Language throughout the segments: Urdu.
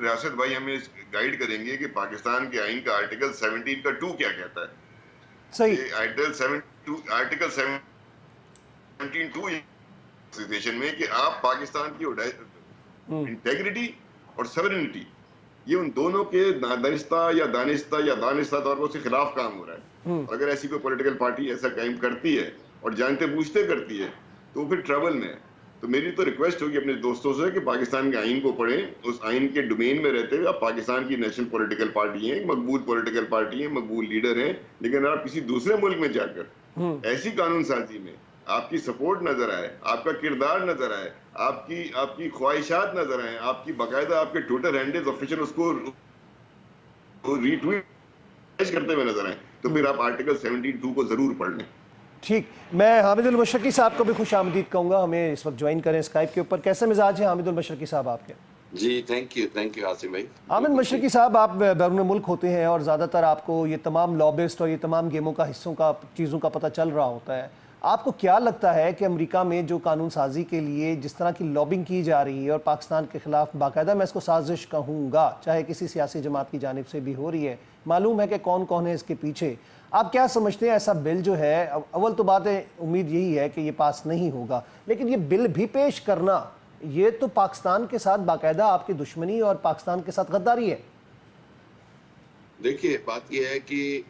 ریاست بھائی ہمیں گائیڈ کریں گے کہ پاکستان کے آئین کا آرٹیکل 17 کا 2 کیا کہتا ہے. صحیح. آرٹیکل 17(2) میں کہ آپ پاکستان کی انٹیگریٹی اور سیورنٹی یہ ان دونوں کے دانستہ طور پر اس کے خلاف کام ہو رہا ہے. اور اگر ایسی کوئی پولیٹیکل پارٹی ایسا کام کرتی ہے اور جانتے بوجھتے کرتی ہے تو وہ پھر ٹربل میں ہے. تو میری تو ریکویسٹ ہوگی اپنے دوستوں سے کہ پاکستان کے آئین کو پڑھیں, اس آئین کے ڈومین میں رہتے ہوئے آپ پاکستان کی نیشنل پولیٹیکل پارٹی ہیں, مقبول پولیٹیکل پارٹی ہیں, مقبول لیڈر ہیں, لیکن آپ کسی دوسرے ملک میں جا کر ایسی قانون سازی میں آپ کی سپورٹ نظر آئے, آپ کا کردار نظر آئے, آپ کی خواہشات نظر آئیں, آپ کی باقاعدہ آپ کے ٹویٹر ہینڈلز آفیشیل اس کو ری ٹویٹ کرتے ہوئے نظر آئیں, تو پھر آپ آرٹیکل 17(2) کو ضرور پڑھ لیں. ٹھیک, میں حامد المشرقی صاحب کو بھی خوش آمدید کہوں گا, ہمیں اس وقت جوائن کریں اسکائپ کے اوپر. کیسے مزاج ہیں حامد المشرقی صاحب آپ کے؟ جی تھینک یو عاصم بھائی. حامد مشرقی صاحب, آپ بیرون ملک ہوتے ہیں اور زیادہ تر آپ کو یہ تمام لابسٹ اور یہ تمام گیموں کا حصوں کا چیزوں کا پتہ چل رہا ہوتا ہے. آپ کو کیا لگتا ہے کہ امریکہ میں جو قانون سازی کے لیے جس طرح کی لابنگ کی جا رہی ہے اور پاکستان کے خلاف باقاعدہ میں اس کو سازش کہوں گا, چاہے کسی سیاسی جماعت کی جانب سے بھی ہو رہی ہے, معلوم ہے کہ کون کون ہے اس کے پیچھے, آپ کیا سمجھتے ہیں ایسا بل جو ہے, اول تو بات ہے امید یہی ہے کہ یہ پاس نہیں ہوگا, لیکن یہ بل بھی پیش کرنا یہ تو پاکستان کے ساتھ باقاعدہ آپ کی دشمنی اور پاکستان کے ساتھ غداری ہے. دیکھیے بات یہ ہے کہ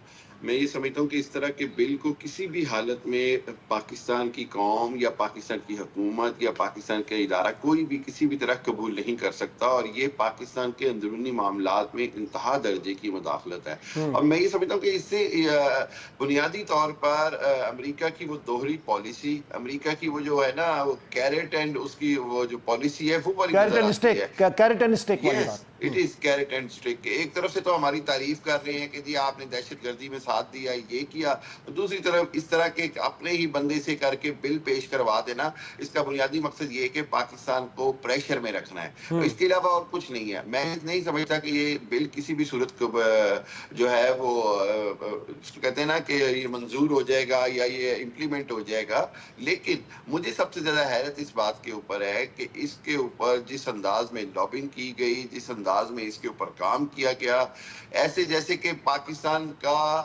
میں یہ سمجھتا ہوں کہ اس طرح کے بل کو کسی بھی حالت میں پاکستان کی قوم یا پاکستان کی حکومت یا پاکستان کا ادارہ کوئی بھی کسی بھی طرح قبول نہیں کر سکتا, اور یہ پاکستان کے اندرونی معاملات میں انتہا درجے کی مداخلت ہے. اور میں یہ سمجھتا ہوں کہ اس سے بنیادی طور پر امریکہ کی وہ دوہری پالیسی, امریکہ کی وہ جو ہے نا وہ کیرٹ اینڈ اس کی وہ جو پالیسی ہے وہ بڑی کیرٹ اینڈ اسٹک والی بات. It is carrot and stick. ایک طرف سے تو ہماری تعریف کر رہے ہیں کہ جی آپ نے دہشت گردی میں ساتھ دیا, یہ کیا, دوسری طرف اس طرح کے اپنے ہی بندے سے کر کے بل پیش کروا دینا, اس کا بنیادی مقصد یہ ہے کہ پاکستان کو پریشر میں رکھنا ہے. اس کے علاوہ اور کچھ نہیں ہے. میں نہیں سمجھتا کہ یہ بل کسی بھی صورت کو جو ہے وہ کہتے ہیں نا کہ یہ منظور ہو جائے گا یا یہ امپلیمنٹ ہو جائے گا. لیکن مجھے سب سے زیادہ حیرت اس بات کے اوپر ہے کہ اس کے اوپر جس انداز میں لابنگ کی گئی, جس انداز میں اس کے اوپر کام کیا گیا, ایسے جیسے کہ پاکستان کا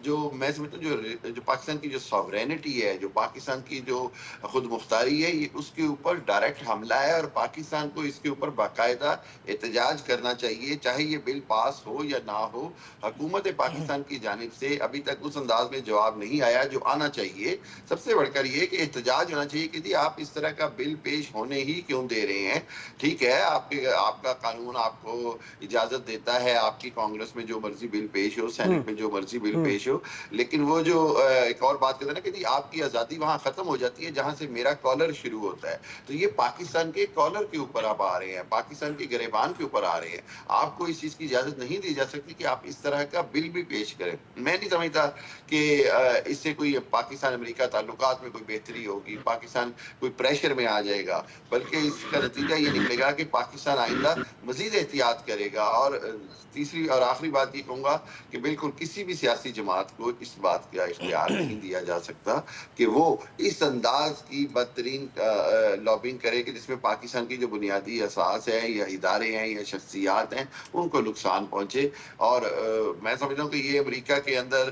جو میں سمجھتا ہوں جو پاکستان کی جو ساورینٹی ہے, جو پاکستان کی جو خود مختاری ہے, یہ اس کے اوپر ڈائریکٹ حملہ ہے, اور پاکستان کو اس کے اوپر باقاعدہ احتجاج کرنا چاہیے, چاہے یہ بل پاس ہو یا نہ ہو. حکومت پاکستان کی جانب سے ابھی تک اس انداز میں جواب نہیں آیا جو آنا چاہیے. سب سے بڑھ کر یہ کہ احتجاج ہونا چاہیے کہ جی آپ اس طرح کا بل پیش ہونے ہی کیوں دے رہے ہیں. ٹھیک ہے, آپ کا قانون آپ کو اجازت دیتا ہے آپ کی کانگریس میں جو مرضی بل پیش ہو, سینٹ میں جو مرضی بل پیش ہو, لیکن وہ جو ایک اور بات کہتے ہیں نا کہ جی آپ کی آزادی وہاں ختم ہو جاتی ہے جہاں سے میرا کالر شروع ہوتا ہے. تو یہ پاکستان کے کالر کے اوپر آپ آ رہے ہیں, پاکستان کے گریبان کے اوپر آ رہے ہیں. آپ کو اس چیز کی اجازت نہیں دی جا سکتی کہ آپ اس طرح کا بل بھی پیش کریں. میں نہیں سمجھتا کہ اس سے کوئی پاکستان امریکہ تعلقات میں کوئی بہتری ہوگی, پاکستان کوئی پریشر میں آ جائے گا, بلکہ اس کا نتیجہ یہ نکلے گا کہ پاکستان آئندہ مزید احتیاط کرے گا. اور تیسری اور آخری بات یہ کہوں گا کہ بالکل کسی بھی سیاسی جماعت کو اس بات کا اختیار نہیں دیا جا سکتا کہ وہ اس انداز کی بدترین لابنگ کرے کہ جس میں پاکستان کی جو بنیادی اساس ہے یا ادارے ہیں یا شخصیات ہیں ان کو نقصان پہنچے. اور میں سمجھتا ہوں کہ یہ امریکہ کے اندر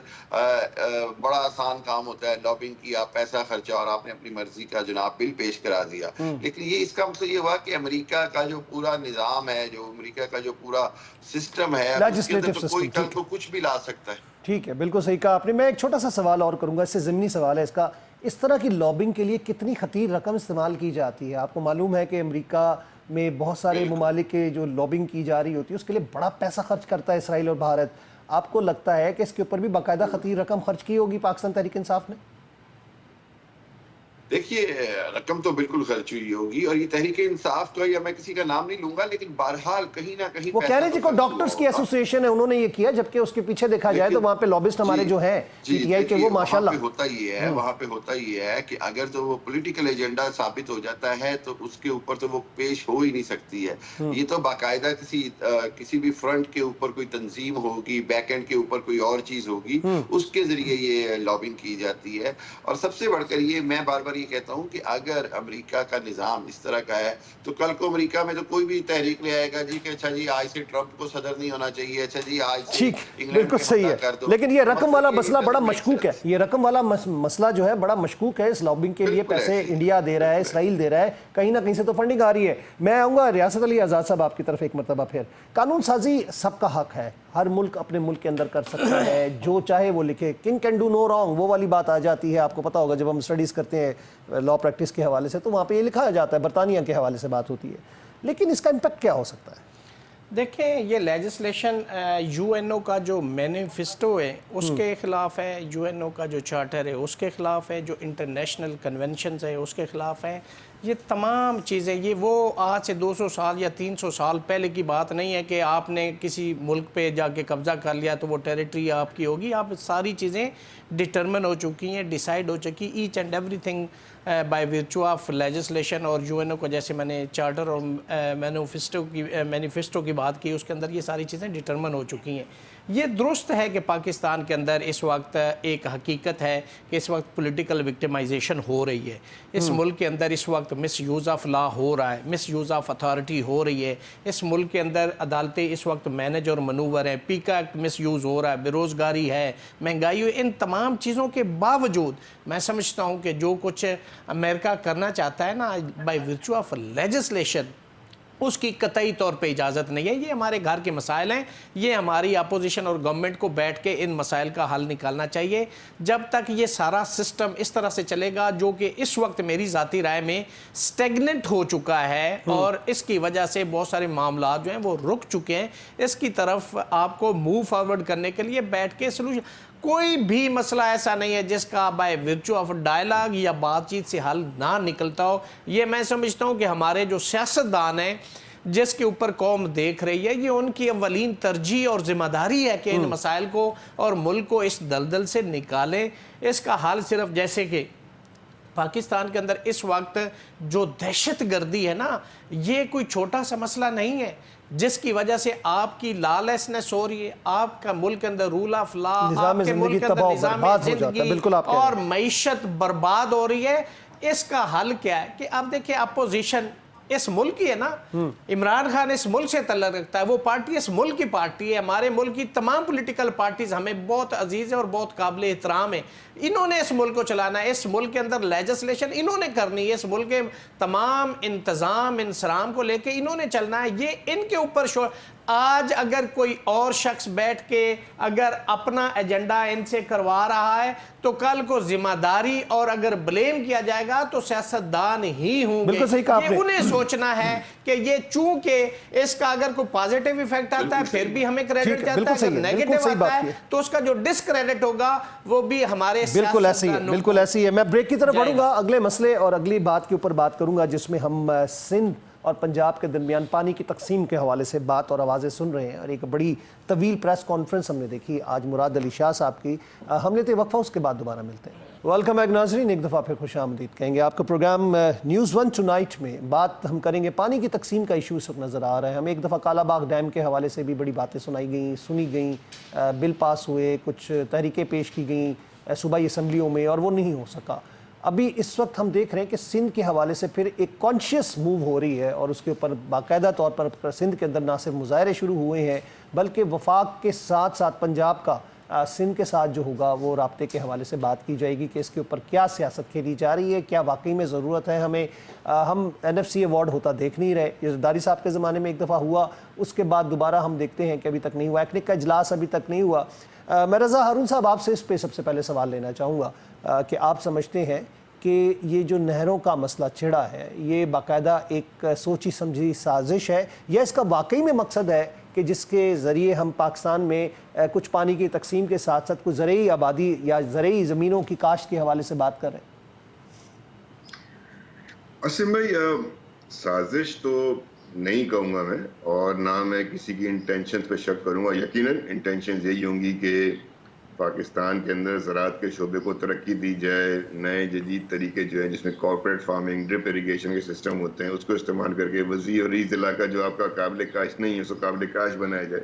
بڑا آسان کام ہوتا ہے, لابنگ کیا, پیسہ خرچہ, اور آپ نے اپنی مرضی کا جناب بل پیش کرا دیا. لیکن یہ اس کا مقصد یہ ہوا کہ امریکہ کا جو پورا نظام ہے, جو امریکہ کا جو پورا سسٹم ہے, اس کے اندر تو کوئی کل کو کچھ بھی لا سکتا ہے. ٹھیک ہے, بالکل صحیح کہا آپ نے. میں ایک چھوٹا سا سوال اور کروں گا, اس سے ضمنی سوال ہے اس کا. اس طرح کی لابنگ کے لیے کتنی خطیر رقم استعمال کی جاتی ہے؟ آپ کو معلوم ہے کہ امریکہ میں بہت سارے ممالک کے جو لابنگ کی جا رہی ہوتی ہے اس کے لیے بڑا پیسہ خرچ کرتا ہے اسرائیل اور بھارت. آپ کو لگتا ہے کہ اس کے اوپر بھی باقاعدہ خطیر رقم خرچ کی ہوگی پاکستان تحریک انصاف نے؟ دیکھیے رقم تو بالکل خرچ ہوئی ہوگی, اور یہ تحریک انصاف تو یا میں کسی کا نام نہیں لوں گا, لیکن بہرحال کہیں نہ کہیں وہ کہہ رہے جی کو ڈاکٹرز کی ایسوسیشن ہے انہوں نے یہ کیا, جبکہ اس کے پیچھے دیکھا جائے تو وہاں پہ لابسٹ ہمارے جو ہیں پی ٹی آئی کے وہ ماشاءاللہ وہاں پہ ہوتا یہ ہے کہ اگر تو وہ پولیٹیکل ایجنڈا ثابت ہو جاتا ہے تو اس کے اوپر تو وہ پیش ہو ہی نہیں سکتی ہے. یہ تو باقاعدہ کسی بھی فرنٹ کے اوپر کوئی تنظیم ہوگی, بیک اینڈ کے اوپر کوئی اور چیز ہوگی, اس کے ذریعے یہ لابنگ کی جاتی ہے. اور سب سے بڑھ کر یہ میں بار بار یہ کہتا ہوں کہ اگر امریکہ کا نظام اس طرح کا ہے تو کل کو امریکہ میں تو کوئی بھی تحریک لے آئے گا جی کہ اچھا جی آج سے ٹرمپ کو صدر نہیں ہونا چاہیے, اچھا جی آج سے ٹھیک, انگلینڈ بالکل کے صحیح مدعا ہے, کر دو. لیکن یہ رقم والا مقصد مسئلہ یہ بڑا doesn't make مشکوک ہے, sense. یہ رقم والا مسئلہ جو ہے بڑا مشکوک ہے. اس لابنگ کے لیے پیسے انڈیا دے رہا ہے, اسرائیل دے رہا ہے, کہیں نہ کہیں سے تو فنڈنگ آ رہی ہے. میں آؤں گا ریاست علی آزاد صاحب آپ کی طرف ایک مرتبہ پھر. قانون سازی سب کا حق ہے, ہر ملک اپنے ملک کے اندر کر سکتا ہے, جو چاہے وہ لکھے, king can do no wrong, وہ والی بات آ جاتی ہے. آپ کو پتا ہوگا جب ہم اسٹڈیز کرتے ہیں لا پریکٹس کے حوالے سے تو وہاں پہ یہ لکھا جاتا ہے, برطانیہ کے حوالے سے بات ہوتی ہے. لیکن اس کا امپیکٹ کیا ہو سکتا ہے؟ دیکھیں یہ لیجسلیشن یو این او کا جو مینیفیسٹو ہے اس کے خلاف ہے, یو این او کا جو چارٹر ہے اس کے خلاف ہے, جو انٹرنیشنل کنونشنز ہے اس کے خلاف ہے. یہ تمام چیزیں, یہ وہ آج سے 200 سال یا 300 سال پہلے کی بات نہیں ہے کہ آپ نے کسی ملک پہ جا کے قبضہ کر لیا تو وہ ٹیریٹری آپ کی ہوگی. آپ ساری چیزیں ڈٹرمن ہو چکی ہیں, ڈیسائیڈ ہو چکی, each and every thing by virtue of legislation. اور یو این او کو جیسے میں نے چارٹر اور مینیفیسٹو کی بات کی, اس کے اندر یہ ساری چیزیں ڈٹرمن ہو چکی ہیں. یہ درست ہے کہ پاکستان کے اندر اس وقت ایک حقیقت ہے کہ اس وقت پولیٹیکل وکٹمائزیشن ہو رہی ہے. اس ملک کے اندر اس وقت مس یوز آف لا ہو رہا ہے, مس یوز آف اتھارٹی ہو رہی ہے. اس ملک کے اندر عدالتیں اس وقت مینج اور منور ہیں, پیکا ایکٹ مس یوز ہو رہا ہے, بے روزگاری ہے, مہنگائی ہے. ان تمام چیزوں کے باوجود میں سمجھتا ہوں کہ جو کچھ امریکہ کرنا چاہتا ہے نا بائی ورچو آف لیجسلیشن, اس کی قطعی طور پہ اجازت نہیں ہے. یہ ہمارے گھر کے مسائل ہیں, یہ ہماری اپوزیشن اور گورنمنٹ کو بیٹھ کے ان مسائل کا حل نکالنا چاہیے. جب تک یہ سارا سسٹم اس طرح سے چلے گا جو کہ اس وقت میری ذاتی رائے میں سٹیگننٹ ہو چکا ہے اور اس کی وجہ سے بہت سارے معاملات جو ہیں وہ رک چکے ہیں, اس کی طرف آپ کو موو فارورڈ کرنے کے لیے بیٹھ کے سلوشن, کوئی بھی مسئلہ ایسا نہیں ہے جس کا بائی ورچو آف ڈائلاگ یا بات چیت سے حل نہ نکلتا ہو. یہ میں سمجھتا ہوں کہ ہمارے جو سیاستدان ہیں جس کے اوپر قوم دیکھ رہی ہے, یہ ان کی اولین ترجیح اور ذمہ داری ہے کہ ان مسائل کو اور ملک کو اس دلدل سے نکالیں. اس کا حل صرف جیسے کہ پاکستان کے اندر اس وقت جو دہشت گردی ہے نا, یہ کوئی چھوٹا سا مسئلہ نہیں ہے جس کی وجہ سے آپ کی لالیسنس ہو رہی ہے, آپ کا ملک کے اندر رول آف لا, آپ کے ملک کے اندر نظام زندگی اور معیشت برباد ہو رہی ہے. اس کا حل کیا ہے کہ آپ دیکھیں اپوزیشن اس ملک کی ہے نا, عمران خان اس ملک سے تعلق رکھتا ہے, وہ پارٹی اس ملک کی پارٹی ہے. ہمارے ملک کی تمام پولیٹیکل پارٹیز ہمیں بہت عزیز ہیں اور بہت قابل احترام ہیں. انہوں نے اس ملک کو چلانا ہے, اس ملک کے اندر لیجسلیشن انہوں نے کرنی ہے, اس ملک کے تمام انتظام انصرام کو لے کے انہوں نے چلنا ہے. یہ ان کے اوپر آج اگر کوئی اور شخص بیٹھ کے اگر اپنا ایجنڈا ان سے کروا رہا ہے تو کل کو ذمہ داری اور اگر بلیم کیا جائے گا تو سیاستدان ہی ہوں گے. یہ انہیں سوچنا ہے کہ یہ چونکہ اس کا اگر کوئی پازیٹیو ایفیکٹ آتا ہے پھر بھی ہمیں کریڈٹ جاتا ہے, اگر نیگیٹو آتا ہے تو اس کا جو ڈسکریڈٹ ہوگا وہ بھی ہمارے بالکل ایسی ہے, بالکل ایسی ہے. میں بریک کی طرف بڑھوں گا, اگلے مسئلے اور اگلی بات کے اوپر بات کروں گا جس میں ہم سندھ اور پنجاب کے درمیان پانی کی تقسیم کے حوالے سے بات اور آوازیں سن رہے ہیں. اور ایک بڑی طویل پریس کانفرنس ہم نے دیکھی آج مراد علی شاہ صاحب کی. ہم لیتے وقفہ, اس کے بعد دوبارہ ملتے ہیں. ویلکم بیک ناظرین, ایک دفعہ پھر خوش آمدید کہیں گے. آپ کا پروگرام نیوز ون ٹونائٹ میں بات ہم کریں گے پانی کی تقسیم کا ایشو اس وقت نظر آ رہا ہے. ہم ایک دفعہ کالا باغ ڈیم کے حوالے سے بھی بڑی باتیں سنی گئیں, بل پاس ہوئے, کچھ تحریکیں پیش کی گئیں صوبائی اسمبلیوں میں اور وہ نہیں ہو سکا. ابھی اس وقت ہم دیکھ رہے ہیں کہ سندھ کے حوالے سے پھر ایک کانشیس موو ہو رہی ہے اور اس کے اوپر باقاعدہ طور پر سندھ کے اندر نہ صرف مظاہرے شروع ہوئے ہیں بلکہ وفاق کے ساتھ ساتھ پنجاب کا سندھ کے ساتھ جو ہوگا وہ رابطے کے حوالے سے بات کی جائے گی کہ اس کے اوپر کیا سیاست کھیلی جا رہی ہے, کیا واقعی میں ضرورت ہے ہمیں. ہم NFC ایوارڈ ہوتا دیکھ نہیں رہے, یہ زرداری صاحب کے زمانے میں ایک دفعہ ہوا, اس کے بعد دوبارہ ہم دیکھتے ہیں کہ ابھی تک نہیں ہوا, ایکنک کا اجلاس ابھی تک نہیں ہوا. میں رضا ہارون صاحب آپ سے اس پہ سب سے پہلے سوال لینا چاہوں گا کہ آپ سمجھتے ہیں کہ یہ جو نہروں کا مسئلہ چھڑا ہے یہ باقاعدہ ایک سوچی سمجھی سازش ہے یا اس کا واقعی میں مقصد ہے کہ جس کے ذریعے ہم پاکستان میں کچھ پانی کی تقسیم کے ساتھ ساتھ کچھ زرعی آبادی یا زرعی زمینوں کی کاشت کے حوالے سے بات کر رہے ہیں؟ اسم بھائی, سازش تو نہیں کہوں گا میں, اور نہ میں کسی کی انٹینشنز پہ شک کروں گا. یقیناً انٹینشنز یہی ہوں گی کہ پاکستان کے اندر زراعت کے شعبے کو ترقی دی جائے, نئے جدید طریقے جو ہیں جس میں کارپوریٹ فارمنگ, ڈرپ اریگیشن کے سسٹم ہوتے ہیں اس کو استعمال کر کے وسیع اور علاقہ جو آپ کا قابل کاشت نہیں ہے اس کو قابل کاشت بنایا جائے.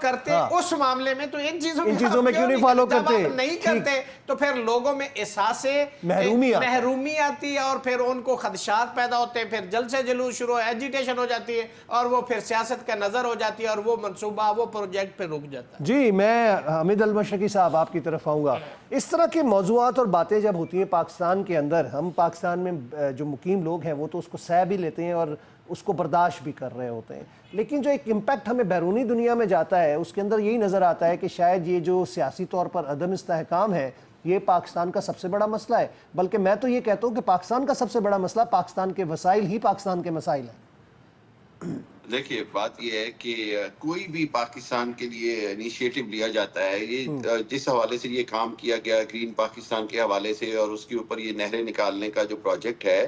کرتے اس معاملے میں تو ان چیزوں میں کیوں نہیں فالو جب کرتے؟ آپ نہیں کرتے تو پھر لوگوں میں احساس محرومی آتی ہے اور پھر ان کو خدشات پیدا ہوتے ہیں, پھر جلد سے جلوس شروع ایجیٹیشن ہو جاتی ہے اور وہ پھر سیاست کا نظر ہو جاتی ہے اور وہ منصوبہ وہ پروجیکٹ پہ رک جاتا ہے. جی, میں حامد المشرقی صاحب آپ کی طرف آؤں گا. اس طرح کے موضوعات اور باتیں جب ہوتی ہیں پاکستان کے اندر, ہم پاکستان میں جو مقیم لوگ ہیں وہ تو اس کو سہ بھی لیتے ہیں اور اس کو برداشت بھی کر رہے ہوتے ہیں, لیکن جو ایک امپیکٹ ہمیں بیرونی دنیا میں جاتا ہے اس کے اندر یہی نظر آتا ہے کہ شاید یہ جو سیاسی طور پر عدم استحکام ہے یہ پاکستان کا سب سے بڑا مسئلہ ہے. بلکہ میں تو یہ کہتا ہوں کہ پاکستان کا سب سے بڑا مسئلہ پاکستان کے وسائل ہی پاکستان کے مسائل ہیں. دیکھیے بات یہ ہے کہ کوئی بھی پاکستان کے لیے انیشیٹو لیا جاتا ہے, یہ جس حوالے سے یہ کام کیا گیا گرین پاکستان کے حوالے سے اور اس کے اوپر یہ نہریں نکالنے کا جو پروجیکٹ ہے,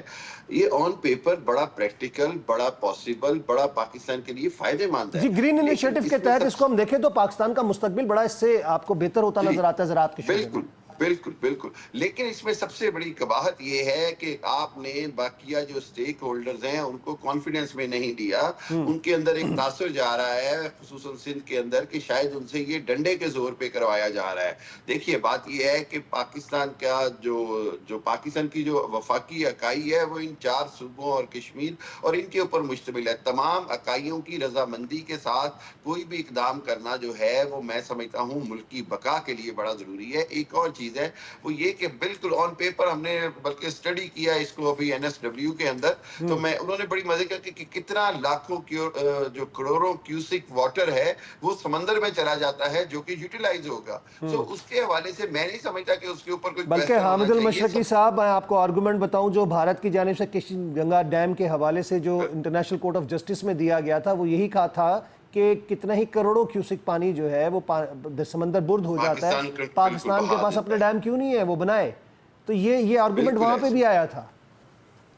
یہ آن پیپر بڑا پریکٹیکل, بڑا پاسبل, بڑا پاکستان کے لیے فائدے مند ہے. جی, گرین انیشیٹو کے تحت اس کو ہم دیکھیں تو پاکستان کا مستقبل بڑا اس سے آپ کو بہتر ہوتا نظر آتا ہے زراعت کے شعبے میں. بالکل بالکل بالکل. لیکن اس میں سب سے بڑی قباحت یہ ہے کہ آپ نے باقیہ جو سٹیک ہولڈرز ہیں ان کو کانفیڈنس میں نہیں دیا. ان کے اندر ایک تاثر جا رہا ہے خصوصاً سندھ کے اندر کہ شاید ان سے یہ ڈنڈے کے زور پہ کروایا جا رہا ہے. دیکھیے بات یہ ہے کہ پاکستان کا جو پاکستان کی جو وفاقی اکائی ہے وہ ان 4 صوبوں اور کشمیر اور ان کے اوپر مشتمل ہے. تمام اکائیوں کی رضامندی کے ساتھ کوئی بھی اقدام کرنا جو ہے وہ میں سمجھتا ہوں ملک کی بقا کے لیے بڑا ضروری ہے. ایک اور چیز ہے وہ یہ کہ بالکل آن پیپر ہم نے بلکہ اسٹڈی کیا اس کو ابھی NSW کے اندر, تو انہوں نے بڑی مزے کا کہ کتنا لاکھوں جو کروڑوں کیوسک واٹر ہے وہ سمندر میں چلا جاتا ہے جو کہ یوٹیلائز ہوگا. تو اس کے حوالے سے میں نہیں سمجھتا کہ اس کے اوپر کوئی بلکہ حامد المشرقی صاحب میں آپ کو آرگومنٹ بتاؤں جو بھارت کی جانب سے کشن گنگا ڈیم کے حوالے سے جو انٹرنیشنل کورٹ آف جسٹس میں دیا گیا تھا وہ یہی کہا تھا کہ کتنا ہی کروڑوں کیوسک پانی جو ہے وہ سمندر برد ہو جاتا ہے, پاکستان کے پاس اپنے ڈیم کیوں نہیں ہے وہ بنائے. تو یہ آرگومنٹ وہاں پہ بھی آیا تھا.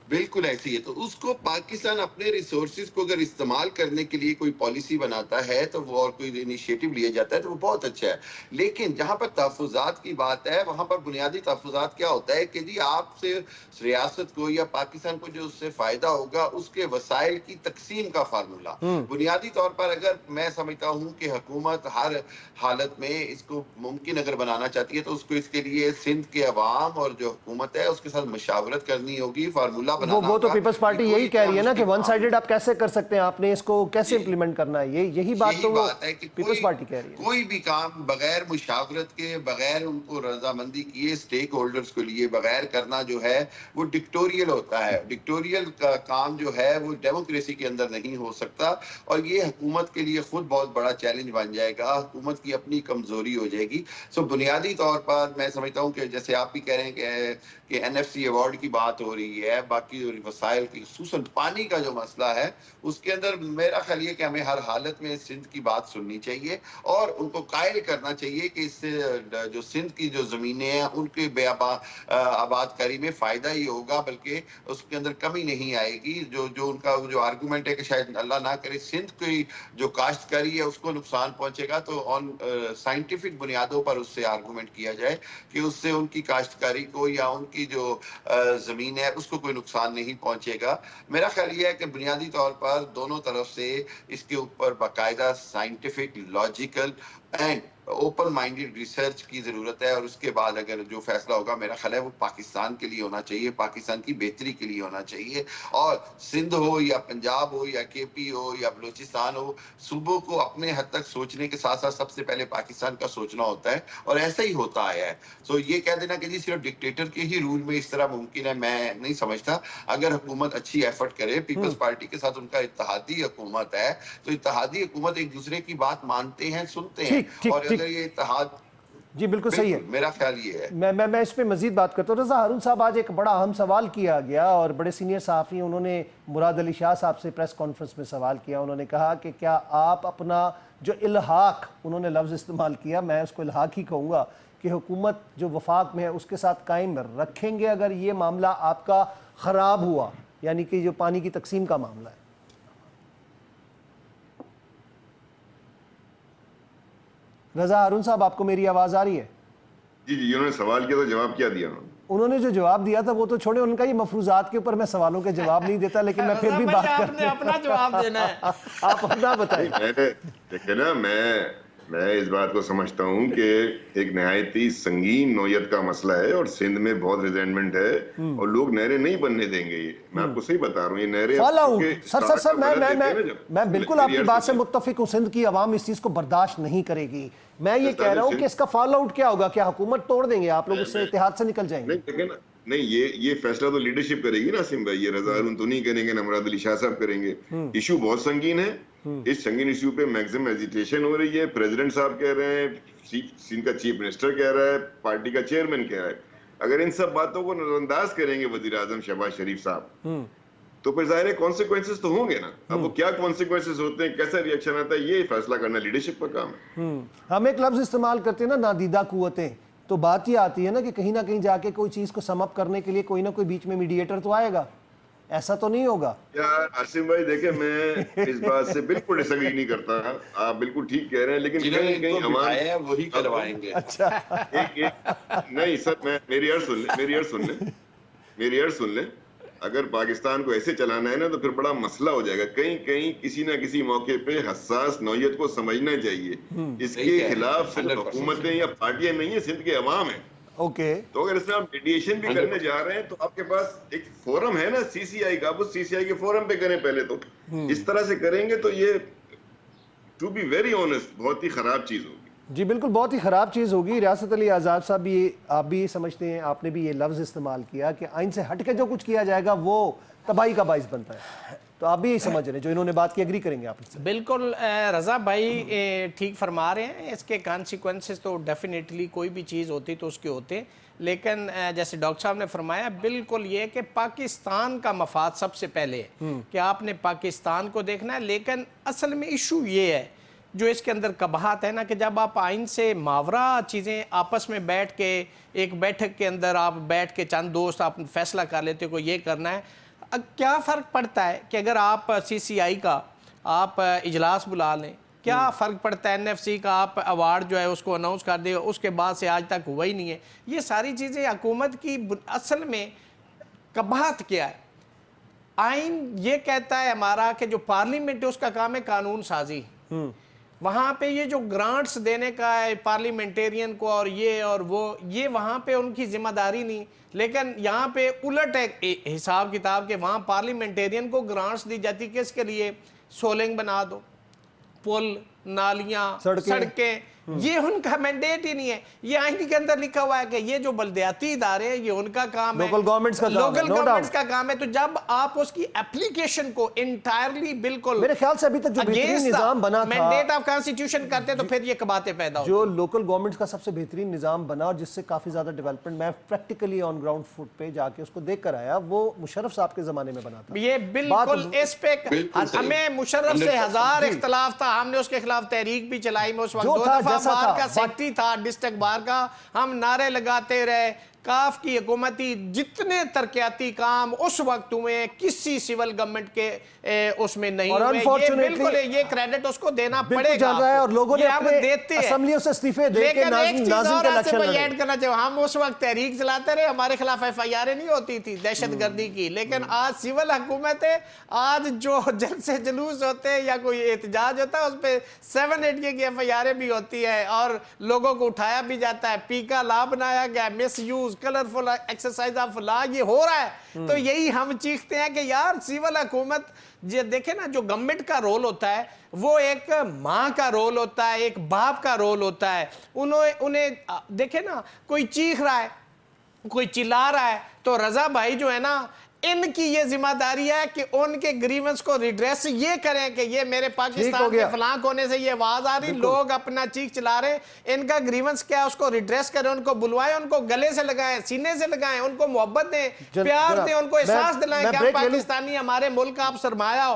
بالکل ایسی ہے. تو اس کو پاکستان اپنے ریسورسز کو اگر استعمال کرنے کے لیے کوئی پالیسی بناتا ہے تو وہ اور کوئی انیشیٹو لیا جاتا ہے تو وہ بہت اچھا ہے. لیکن جہاں پر تحفظات کی بات ہے وہاں پر بنیادی تحفظات کیا ہوتا ہے کہ جی آپ سے ریاست کو یا پاکستان کو جو اس سے فائدہ ہوگا اس کے وسائل کی تقسیم کا فارمولہ. بنیادی طور پر اگر میں سمجھتا ہوں کہ حکومت ہر حالت میں اس کو ممکن اگر بنانا چاہتی ہے تو اس کو اس کے لیے سندھ کے عوام اور جو حکومت ہے اس کے ساتھ مشاورت کرنی ہوگی, فارمولہ وہ تو پیپلز پارٹی یہی کہہ رہی ہے نا کہ ون سائیڈڈ آپ کیسے کر سکتے ہیں, آپ نے اس کو کیسے امپلیمنٹ کرنا ہے, یہی بات تو پیپلز پارٹی کہہ رہی ہے. کوئی بھی کام بغیر مشاورت کے, بغیر ان کو رضامندی کیے سٹیک ہولڈرز کے لیے بغیر کرنا جو ہے وہ ڈکٹوریل ہوتا ہے. ڈکٹوریل کا کام جو ہے وہ ڈیموکریسی کے اندر نہیں ہو سکتا اور یہ حکومت کے لیے خود بہت بڑا چیلنج بن جائے گا, حکومت کی اپنی کمزوری ہو جائے گی. سو بنیادی طور پر میں سمجھتا ہوں کہ جیسے آپ بھی کہہ رہے ہیں کہ NFC ایوارڈ کی بات ہو رہی ہے, باقی وسائل کی خصوصاً پانی کا جو مسئلہ ہے اس کے اندر میرا خیال یہ کہ ہمیں ہر حالت میں سندھ کی بات سننی چاہیے اور ان کو قائل کرنا چاہیے کہ اس سے جو سندھ کی جو زمینیں ہیں ان کے بے آباد کاری میں فائدہ ہی ہوگا, بلکہ اس کے اندر کمی نہیں آئے گی. جو ان کا جو آرگومنٹ ہے کہ شاید اللہ نہ کرے سندھ کی جو کاشتکاری ہے اس کو نقصان پہنچے گا, تو آن سائنٹیفک بنیادوں پر اس سے آرگومنٹ کیا جائے کہ اس سے ان کی کاشتکاری کو یا ان کی جو زمین ہے اس کو کوئی نقصان نہیں پہنچے گا. میرا خیال یہ ہے کہ بنیادی طور پر دونوں طرف سے اس کے اوپر باقاعدہ scientific, logical and open minded research کی ضرورت ہے اور اس کے بعد اگر جو فیصلہ ہوگا میرا خیال ہے وہ پاکستان کے لیے ہونا چاہیے, پاکستان کی بہتری کے لیے ہونا چاہیے. اور سندھ ہو یا پنجاب ہو یا KP ہو یا بلوچستان ہو, صوبوں کو اپنے حد تک سوچنے کے ساتھ ساتھ سب سے پہلے پاکستان کا سوچنا ہوتا ہے اور ایسا ہی ہوتا آیا ہے. سو یہ کہہ دینا کہ جی صرف ڈکٹیٹر کے ہی رول میں اس طرح ممکن ہے, میں نہیں سمجھتا. اگر حکومت اچھی ایفرٹ کرے, پیپلز پارٹی کے ساتھ ان کا اتحادی حکومت ہے تو اتحادی حکومت ایک دوسرے کی بات مانتے ہیں, سنتے ہیں, اور اگر یہ اتحاد جی بالکل صحیح ہے. میرا خیال یہ ہے. میں اس پہ مزید بات کرتا ہوں. رضا ہارون صاحب, آج ایک بڑا اہم سوال کیا گیا اور بڑے سینئر صحافی انہوں نے مراد علی شاہ صاحب سے پریس کانفرنس میں سوال کیا. انہوں نے کہا کہ کیا آپ اپنا جو الحاق, انہوں نے لفظ استعمال کیا, میں اس کو الحاق ہی کہوں گا, کہ حکومت جو وفاق میں ہے اس کے ساتھ قائم رکھیں گے اگر یہ معاملہ آپ کا خراب ہوا, یعنی کہ جو پانی کی تقسیم کا معاملہ ہے. رضا ہارون صاحب, آپ کو میری آواز آ رہی ہے؟ جی انہوں نے سوال کیا تو جواب کیا دیا انہوں نے؟ انہوں نے جو جواب دیا تھا وہ تو چھوڑے، ان کا یہ مفروضات کے اوپر میں سوالوں کے جواب نہیں دیتا، لیکن میں پھر بھی بات آپ نے اپنا جواب دینا ہے. آپ اپنا بتائیں. دیکھیں نا، میں اس بات کو سمجھتا ہوں کہ ایک نہایت ہی سنگین نوعیت کا مسئلہ ہے اور سندھ میں بہت ریزینٹمنٹ ہے اور لوگ نہریں نہیں بننے دیں گے. یہ میں آپ کو صحیح بتا رہا ہوں، یہ نہریں فال آؤٹ. سر میں بالکل آپ کی بات سے متفق ہوں. سندھ کی عوام اس چیز کو برداشت نہیں کرے گی. میں یہ کہہ رہا ہوں کہ اس کا فال آؤٹ کیا ہوگا؟ کیا حکومت توڑ دیں گے آپ لوگ؟ اس سے اتحاد سے نکل جائیں گے؟ نہیں، یہ فیصلہ تو لیڈرشپ کرے گی نا عاصم بھائی. یہ رضا ہارون تو نہیں کریں گے، نہ مراد علی شاہ صاحب کریں گے. ایشو بہت سنگین ہے. اس سنگین ایشو پہ میکسیمم ایجیٹیشن ہو رہی ہے. پریزیڈنٹ صاحب کہہ رہے ہیں، سندھ کا چیف منسٹر کہہ رہا ہے، پارٹی کا چیئرمین کہہ رہا ہے. اگر ان سب باتوں کو نظر انداز کریں گے وزیر اعظم شہباز شریف صاحب، تو پھر ظاہر ہے کانسیکوینسز تو ہوں گے نا. اب وہ کیا کانسیکوینسز ہوتے ہیں، کیسا ری ایکشن آتا ہے، یہ فیصلہ کرنا لیڈرشپ کا کام ہے. ہم ایک لفظ استعمال کرتے ہیں نا، نادیدہ قوتیں. تو بات یہ آتی ہے نا کہ کہیں نہ کہیں جا کے کوئی چیز کو سم اپ کرنے کے لیے کوئی نہ کوئی بیچ میں میڈیٹر تو آئے گا. ایسا تو نہیں ہوگا یار عاصم بھائی؟ دیکھیں، میں اس بات سے بالکل ڈس ایگری نہیں کرتا. آپ بالکل ٹھیک کہہ رہے ہیں، لیکن کہیں کہیں عوام وہی کروائیں گے. اچھا نہیں سر، میری عرض سن لیں. اگر پاکستان کو ایسے چلانا ہے نا تو پھر بڑا مسئلہ ہو جائے گا. کہیں کہیں کسی نہ کسی موقع پہ حساس نوعیت کو سمجھنا چاہیے. اس کے خلاف صرف حکومتیں یا پارٹیاں نہیں ہیں، سندھ کے عوام ہیں. اوکے. تو اگر اس میں آپ میڈیشن بھی کرنے جا رہے ہیں تو آپ کے پاس ایک فورم ہے نا سی سی آئی کا. آپ اس سی سی آئی کے فورم پہ کریں پہلے. تو اس طرح سے کریں گے تو یہ ٹو بی ویری آنیسٹ بہت ہی خراب چیز ہوگی. جی بالکل، بہت ہی خراب چیز ہوگی. ریاست علی آزاد صاحب بھی آپ بھی سمجھتے ہیں، آپ نے بھی یہ لفظ استعمال کیا کہ آئین سے ہٹ کے جو کچھ کیا جائے گا وہ تباہی کا باعث بنتا ہے. تو آپ بھی یہی سمجھ رہے ہیں، جو انہوں نے بات کی ایگری کریں گے آپ سے؟ بالکل رضا بھائی ٹھیک فرما رہے ہیں. اس کے کانسیکوینسز تو ڈیفینیٹلی کوئی بھی چیز ہوتی تو اس کے ہوتے، لیکن جیسے ڈاکٹر صاحب نے فرمایا بالکل یہ کہ پاکستان کا مفاد سب سے پہلے ہے کہ آپ نے پاکستان کو دیکھنا ہے. لیکن اصل میں ایشو یہ ہے جو اس کے اندر قباحت ہے نا، کہ جب آپ آئین سے ماورا چیزیں آپس میں بیٹھ کے ایک بیٹھک کے اندر آپ بیٹھ کے چند دوست آپ فیصلہ کر لیتے ہو کہ یہ کرنا ہے. کیا فرق پڑتا ہے کہ اگر آپ سی سی آئی کا آپ اجلاس بلا لیں، کیا فرق پڑتا ہے این ایف سی کا آپ ایوارڈ جو ہے اس کو اناؤنس کر دیں، اس کے بعد سے آج تک ہوا ہی نہیں ہے. یہ ساری چیزیں حکومت کی اصل میں قباحت کیا ہے. آئین یہ کہتا ہے ہمارا کہ جو پارلیمنٹ ہے اس کا کام ہے قانون سازی. وہاں پہ یہ جو گرانٹس دینے کا ہے پارلیمنٹیرین کو اور وہ یہ وہاں پہ ان کی ذمہ داری نہیں. لیکن یہاں پہ الٹ ہے حساب کتاب کے، وہاں پارلیمنٹیرین کو گرانٹس دی جاتی کس کے لیے؟ سولنگ بنا دو، پل، نالیاں، سڑکیں. یہ ان کا مینڈیٹ ہی نہیں ہے. یہ آئین کے اندر لکھا ہوا ہے کہ یہ جو بلدیاتی ادارے ہیں یہ ان کا کام ہے، لوکل گورنمنٹس کا کام ہے. تو جب آپ اس کی اپلیکیشن کو انٹائرلی بالکل میرے خیال سے ابھی تک جو بہترین نظام بنا تھا، مینڈیٹ آف کانسٹیٹیوشن کرتے تو پھر یہ قباحتیں پیدا ہوتی. جو لوکل گورنمنٹس کا سب سے بہترین نظام بنا اور جس سے کافی زیادہ ڈیولپمنٹ میں پریکٹیکلی آن گراؤنڈ فٹ پہ جا کے اس کو دیکھ کر آیا، وہ مشرف صاحب کے زمانے میں بنا تھا. یہ بالکل اس پہ ہمیں مشرف سے ہزار اختلاف تھا، ہم نے اس کے خلاف تحریک بھی چلائی. میں اس وقت 2 دفعہ بار کا سیکٹری تھا، ڈسٹرکٹ بار کا. ہم نعرے لگاتے رہے. کاف کی حکومتی جتنے ترقیاتی کام اس وقت ہوئے کسی سول گورنمنٹ کے اس میں نہیں ہوئے. یہ بالکل یہ کریڈٹ اس کو دینا پڑے گا اور لوگوں نے اپنے اسمبلیوں سے استعفے دے کے ناظم کے الیکشن لڑے. ایڈ کرنا چاہیے، ہم اس وقت تحریک چلاتے رہے، ہمارے خلاف ایف آئی آریں نہیں ہوتی تھی دہشت گردی کی. لیکن آج سول حکومت ہے، آج جو جلسے جلوس ہوتے ہیں یا کوئی احتجاج ہوتا ہے اس پہ 7-8 کی ایف آئی آریں بھی ہوتی ہے اور لوگوں کو اٹھایا بھی جاتا ہے. پی کا لا بنایا گیا، misuse, colourful exercise of law, یہ ہو رہا ہے. تو یہی ہم چیختے ہیں کہ یار سول حکومت دیکھیں نا، جو گورنمنٹ کا رول ہوتا ہے وہ ایک ماں کا رول ہوتا ہے، ایک باپ کا رول ہوتا ہے. انہیں دیکھیں نا، کوئی چیخ رہا ہے، کوئی چلا رہا ہے، تو رضا بھائی جو ہے نا ان کی یہ ذمہ داری ہے کہ ان کے گریونس کو ریڈریس یہ کریں کہ یہ میرے پاکستان کے فلاں کونے سے یہ آواز آ رہی، لوگ اپنا چیخ چلا رہے، ان کا گریونس کیا ہے اس کو ریڈریس کریں، ان کو بلوائیں، ان کو گلے سے لگائیں، سینے سے لگائیں، ان کو محبت دیں، پیار دیں، ان کو احساس دلائیں کہ ہم پاکستانی، ہمارے ملک کا آپ سرمایہ ہو.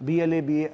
BLA,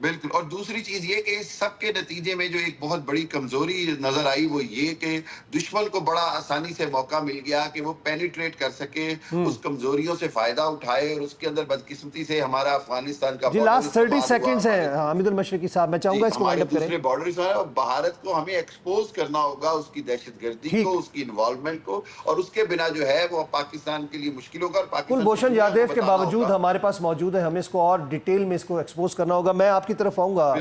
بالکل. اور دوسری چیز یہ کہ اس سب کے نتیجے میں جو ایک بہت بڑی کمزوری نظر آئی وہ یہ کہ دشمن کو بڑا آسانی سے موقع مل گیا کہ وہ پینیٹریٹ کر سکے, اس کمزوریوں سے فائدہ اٹھائے, اور اس کے اندر بدقسمتی سے ہمارا افغانستان کا جی لاسٹ 30 سیکنڈز ہیں حامد المشرقی صاحب, میں چاہوں گا اس کو وائنڈ اپ کریں. دوسرے بارڈرز ہیں اور بھارت کو ہمیں ایکسپوز کرنا ہوگا اس کی دہشت گردی کو, اس کی انوالومنٹ کو, اور اس کے بنا جو ہے وہ پاکستان کے لیے مشکل ہوگا. اور پاکستان کلبھوشن یادیو کے باوجود ہمارے پاس موجود ہے, ہمیں اس کو اور ڈیٹیل میں اس کو ایکسپوز کرنا ہوگا. میں آپ کی طرف آؤں گا.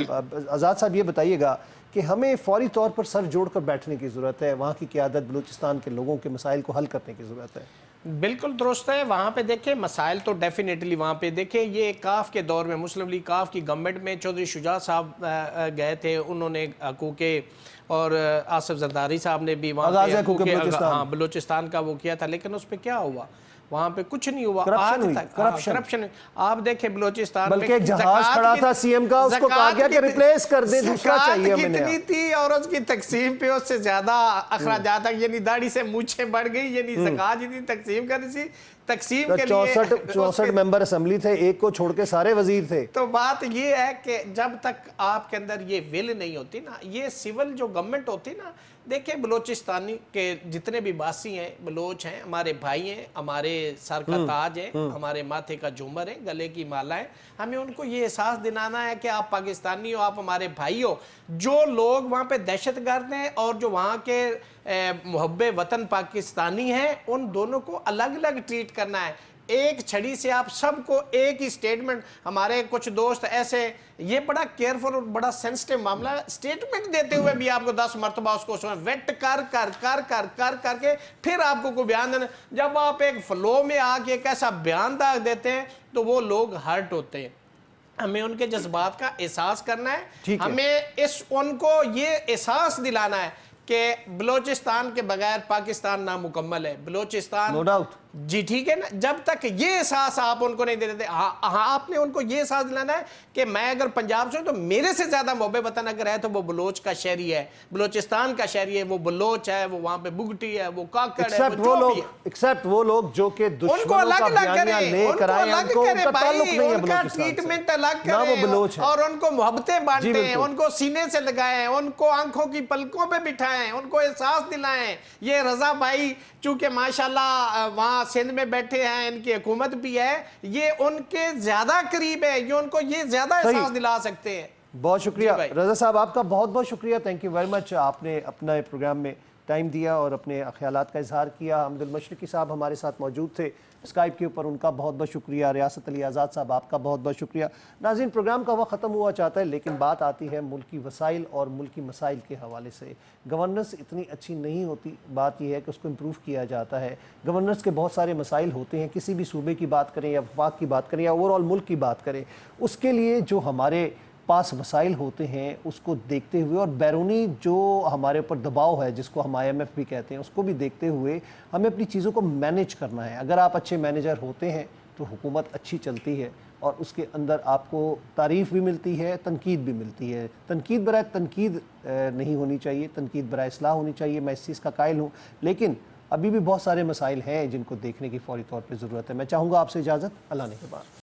آزاد صاحب یہ بتائیے گا کہ ہمیں فوری طور پر سر جوڑ کر بیٹھنے کی ضرورت ہے, وہاں کی قیادت, بلوچستان کے لوگوں کے مسائل کو حل کرنے کی ضرورت ہے. بالکل درست ہے. وہاں پہ دیکھیں مسائل تو ڈیفینیٹلی وہاں پہ دیکھیں, یہ کاف کے دور میں مسلم لیگ کاف کی گورنمنٹ میں چودھری شجاع صاحب گئے تھے, انہوں نے حقوقے, اور آصف زرداری صاحب نے بھی وہاں پہ بلوچستان کا وہ کیا تھا, لیکن اس پہ کیا ہوا, وہاں پہ کچھ نہیں ہوا آج تک. کرپشن آپ دیکھیں بلوچستان میں, بلکہ ایک جہاز کھڑا تھا سی ایم کا, اس کو کہا گیا کہ ریپلیس کر دیں, دوسرا چاہیے ہمیں. کتنی تھی اور اس کی تقسیم پہ اس سے زیادہ اخراجات, یعنی داڑھی سے مونچھیں بڑھ گئی, یعنی زکوٰۃ جتنی تقسیم کرنی تھی, تقسیم کے لیے 64 ممبر اسمبلی تھے, ایک کو چھوڑ کے سارے وزیر تھے. تو بات یہ ہے کہ جب تک آپ کے اندر یہ ول نہیں ہوتی نا, یہ سول جو گورنمنٹ ہوتی نا, دیکھیں بلوچستانی کے جتنے بھی باسی ہیں, بلوچ ہیں, ہمارے بھائی ہیں, ہمارے سر کا تاج ہے, ہمارے ماتھے کا جھومر ہے, گلے کی مالا ہے. ہمیں ان کو یہ احساس دلانا ہے کہ آپ پاکستانی ہو, آپ ہمارے بھائی ہو. جو لوگ وہاں پہ دہشت گرد ہیں اور جو وہاں کے محب وطن پاکستانی ہیں, ان دونوں کو الگ الگ ٹریٹ کرنا ہے. ایک چھڑی سے آپ سب کو ایک ہی سٹیٹمنٹ, ہمارے کچھ دوست ایسے, یہ بڑا کیئرفل اور بڑا سینسٹیو معاملہ ہے, سٹیٹمنٹ دیتے ہوئے بھی آپ کو 10 مرتبہ اس کو ویٹ کر کے پھر آپ کو کوئی بیان دینا. جب آپ ایک فلو میں آ کے ایک ایسا بیان داغ دیتے ہیں تو وہ لوگ ہرٹ ہوتے ہیں. ہمیں ان کے جذبات کا احساس کرنا ہے, ہمیں ان کو یہ احساس دلانا ہے کہ بلوچستان کے بغیر پاکستان نامکمل ہے. بلوچستان نو ڈاؤٹ, جی ٹھیک ہے نا, جب تک یہ احساس آپ ان کو نہیں دے دیتے, آپ نے ان کو یہ احساس دلانا ہے کہ میں اگر پنجاب سے ہوں تو میرے سے زیادہ محب وطن اگر ہے تو وہ بلوچ کا شہری ہے, بلوچستان کا شہری ہے, وہ بلوچ ہے, وہ وہاں پہ بگٹی ہے, وہ کاکڑ ہے, ایکسیپٹ وہ لوگ جو کہ دشمنوں کا بیانیہ لے کر آئے ہیں, ان کو ان کا تعلق نہیں ہے بلوچستان سے, ٹریٹمنٹ الگ نہ وہ کریں بلوچ ہیں, اور ان کو محبتیں بانٹیں, ان کو سینے سے لگائیں, ان کو آنکھوں کی پلکوں پہ بٹھائیں, ان کو احساس دلائیں. یہ رضا بھائی چونکہ ماشاءاللہ وہاں سندھ میں بیٹھے ہیں, ان کی حکومت بھی ہے, یہ ان کے زیادہ قریب ہے, یہ ان کو یہ زیادہ احساس دلا سکتے ہیں. بہت شکریہ رضا صاحب, آپ کا بہت بہت شکریہ, تھینک یو ویری مچ. آپ نے اپنا پروگرام میں ٹائم دیا اور اپنے خیالات کا اظہار کیا. حامد المشرقی صاحب ہمارے ساتھ موجود تھے اسکائپ کے اوپر, ان کا بہت بہت شکریہ. ریاست علی آزاد صاحب آپ کا بہت بہت شکریہ. ناظرین, پروگرام کا وقت ختم ہوا چاہتا ہے, لیکن بات آتی ہے ملکی وسائل اور ملکی مسائل کے حوالے سے. گورننس اتنی اچھی نہیں ہوتی, بات یہ ہے کہ اس کو امپروو کیا جاتا ہے. گورننس کے بہت سارے مسائل ہوتے ہیں, کسی بھی صوبے کی بات کریں یا وفاق کی بات کریں یا اوور آل ملک کی بات کریں, اس کے لیے جو ہمارے پاس وسائل ہوتے ہیں اس کو دیکھتے ہوئے اور بیرونی جو ہمارے اوپر دباؤ ہے جس کو ہم IMF بھی کہتے ہیں, اس کو بھی دیکھتے ہوئے ہمیں اپنی چیزوں کو مینیج کرنا ہے. اگر آپ اچھے مینیجر ہوتے ہیں تو حکومت اچھی چلتی ہے اور اس کے اندر آپ کو تعریف بھی ملتی ہے, تنقید بھی ملتی ہے. تنقید برائے تنقید نہیں ہونی چاہیے, تنقید برائے اصلاح ہونی چاہیے, میں اس چیز کا قائل ہوں. لیکن ابھی بھی بہت سارے مسائل ہیں جن کو دیکھنے کی فوری طور پہ ضرورت ہے. میں چاہوں گا آپ سے اجازت, اللہ نے کے بعد.